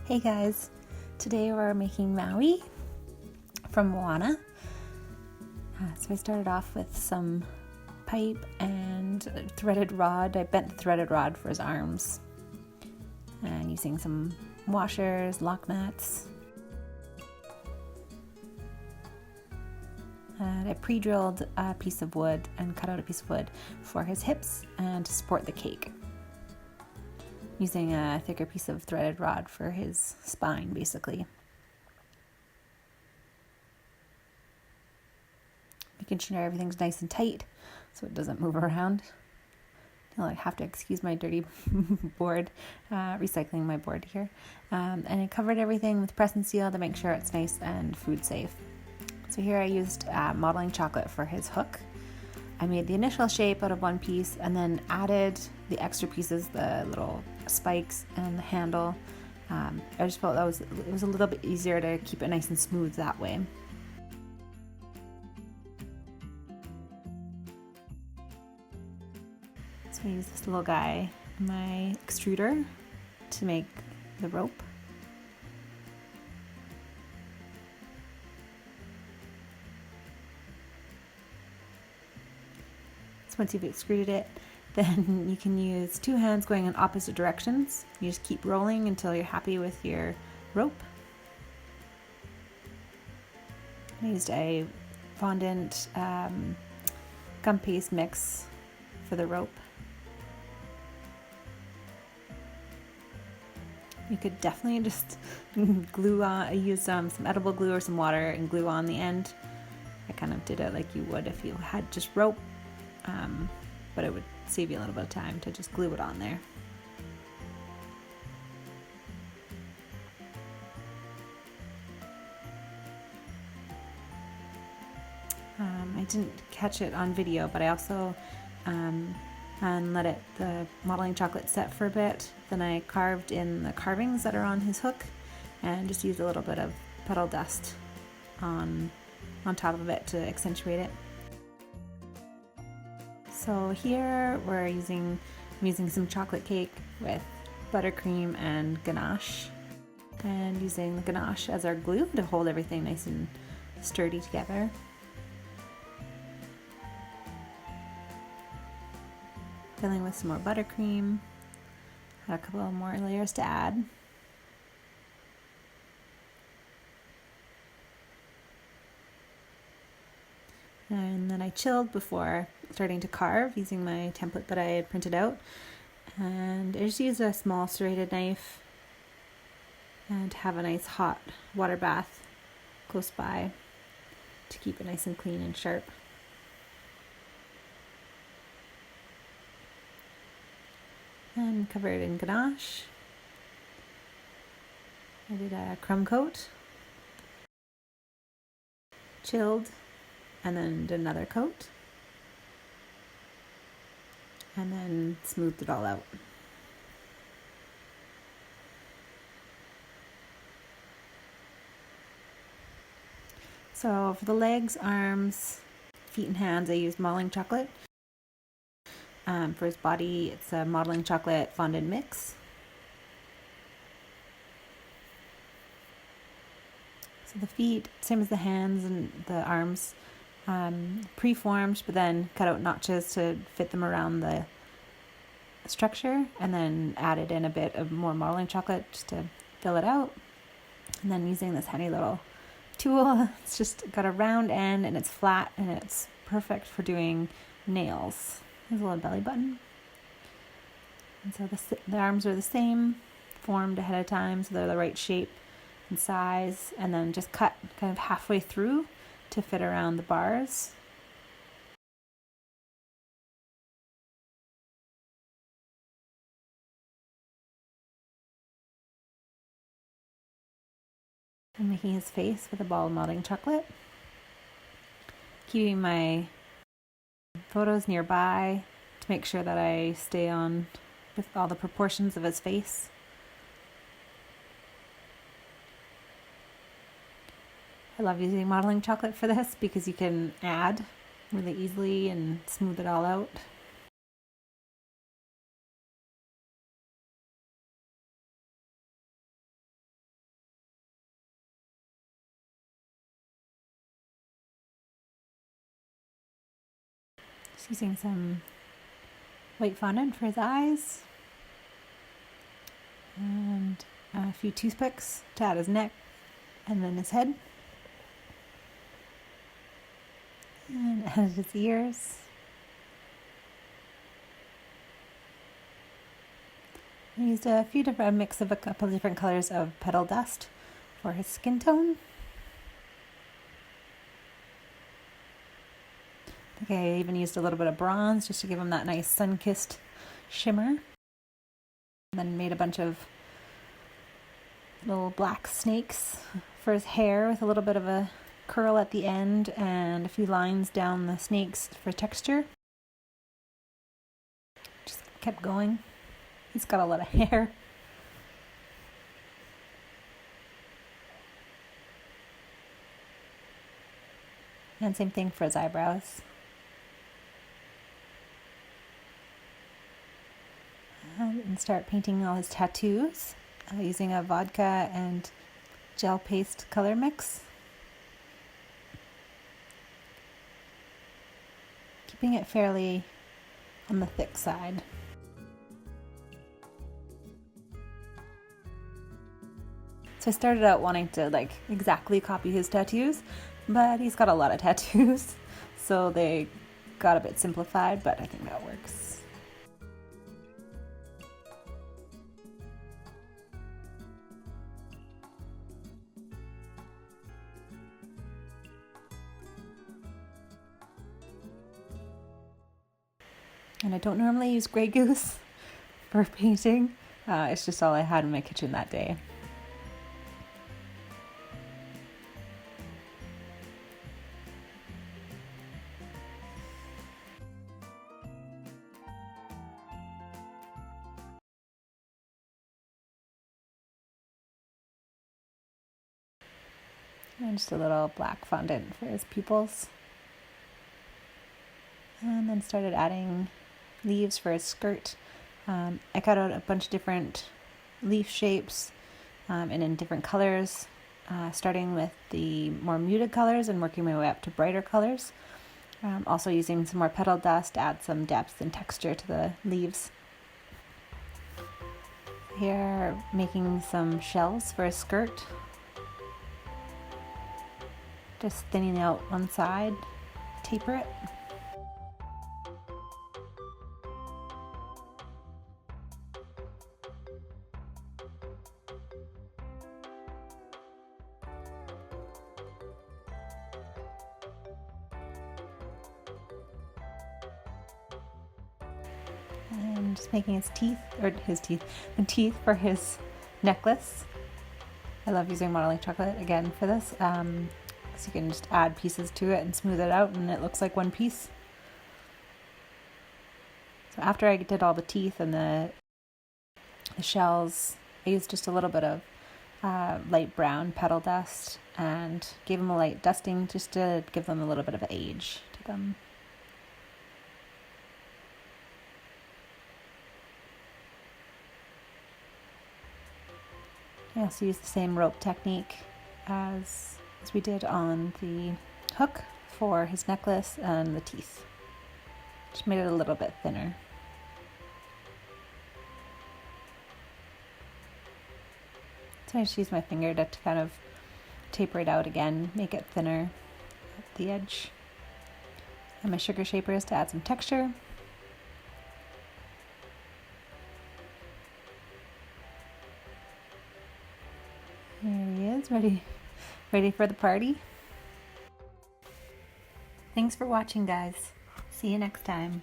Hey guys, today we're making Maui from Moana. So I started off with some pipe and a threaded rod. I bent the threaded rod for his arms and using some washers, lock nuts. And I pre-drilled a piece of wood and cut out a piece of wood for his hips and to support the cake, using a thicker piece of threaded rod for his spine, basically. Making sure everything's nice and tight so it doesn't move around. You'll have to excuse my dirty board, recycling my board here. And I covered everything with press and seal to make sure it's nice and food safe. So here I used modeling chocolate for his hook. I made the initial shape out of one piece and then added the extra pieces, the little spikes and the handle. I just felt it was a little bit easier to keep it nice and smooth that way. So I used this little guy, my extruder, to make the rope. Once you've extruded it, then you can use two hands going in opposite directions. You just keep rolling until you're happy with your rope. I used a fondant gum paste mix for the rope. You could definitely just glue on, use some edible glue or some water and glue on the end. I kind of did it like you would if you had just rope. But it would save you a little bit of time to just glue it on there. I didn't catch it on video, but I also and let the modeling chocolate set for a bit. Then I carved in the carvings that are on his hook and just used a little bit of petal dust on top of it to accentuate it. So here I'm using some chocolate cake with buttercream and ganache, and using the ganache as our glue to hold everything nice and sturdy together. Filling with some more buttercream. Had a couple more layers to add. And then I chilled before starting to carve using my template that I had printed out. And I just used a small serrated knife and have a nice hot water bath close by to keep it nice and clean and sharp. And cover it in ganache. I did a crumb coat, chilled, and then did another coat, and then smoothed it all out. So for the legs, arms, feet, and hands, I used modeling chocolate. For his body, it's a modeling chocolate fondant mix. So the feet, same as the hands and the arms, pre-formed, but then cut out notches to fit them around the structure, and then added in a bit of more modeling chocolate just to fill it out. And then using this handy little tool, it's just got a round end and it's flat and it's perfect for doing nails. There's a little belly button. And so the arms are the same, formed ahead of time, so they're the right shape and size, and then just cut kind of halfway through to fit around the bars. I'm making his face with a ball of modeling chocolate. Keeping my photos nearby to make sure that I stay on with all the proportions of his face. I love using modeling chocolate for this because you can add really easily and smooth it all out. Just using some white fondant for his eyes. And a few toothpicks to add his neck and then his head. And added his ears. I used a mix of a couple of different colors of petal dust for his skin tone. I think I even used a little bit of bronze just to give him that nice sun-kissed shimmer. And then made a bunch of little black snakes for his hair with a little bit of a curl at the end and a few lines down the snakes for texture. Just kept going. He's got a lot of hair. And same thing for his eyebrows. And start painting all his tattoos using a vodka and gel paste color mix. Keeping it fairly on the thick side. So I started out wanting to exactly copy his tattoos, but he's got a lot of tattoos, so they got a bit simplified, but I think that works. And I don't normally use Grey Goose for painting. It's just all I had in my kitchen that day. And just a little black fondant for his pupils. And then started adding leaves for his skirt. I cut out a bunch of different leaf shapes and in different colors, starting with the more muted colors and working my way up to brighter colors. Also using some more petal dust to add some depth and texture to the leaves. Here, making some shells for his skirt. Just thinning out one side, taper it. And just making the teeth for his necklace. I love using modeling chocolate again for this. So you can just add pieces to it and smooth it out and it looks like one piece. So after I did all the teeth and the shells, I used just a little bit of light brown petal dust and gave them a light dusting just to give them a little bit of age to them. I also used the same rope technique as we did on the hook for his necklace and the teeth. Just made it a little bit thinner. So I just used my finger to kind of taper it out again, make it thinner at the edge. And my sugar shapers to add some texture. There he is, ready for the party. Thanks for watching, guys. See you next time.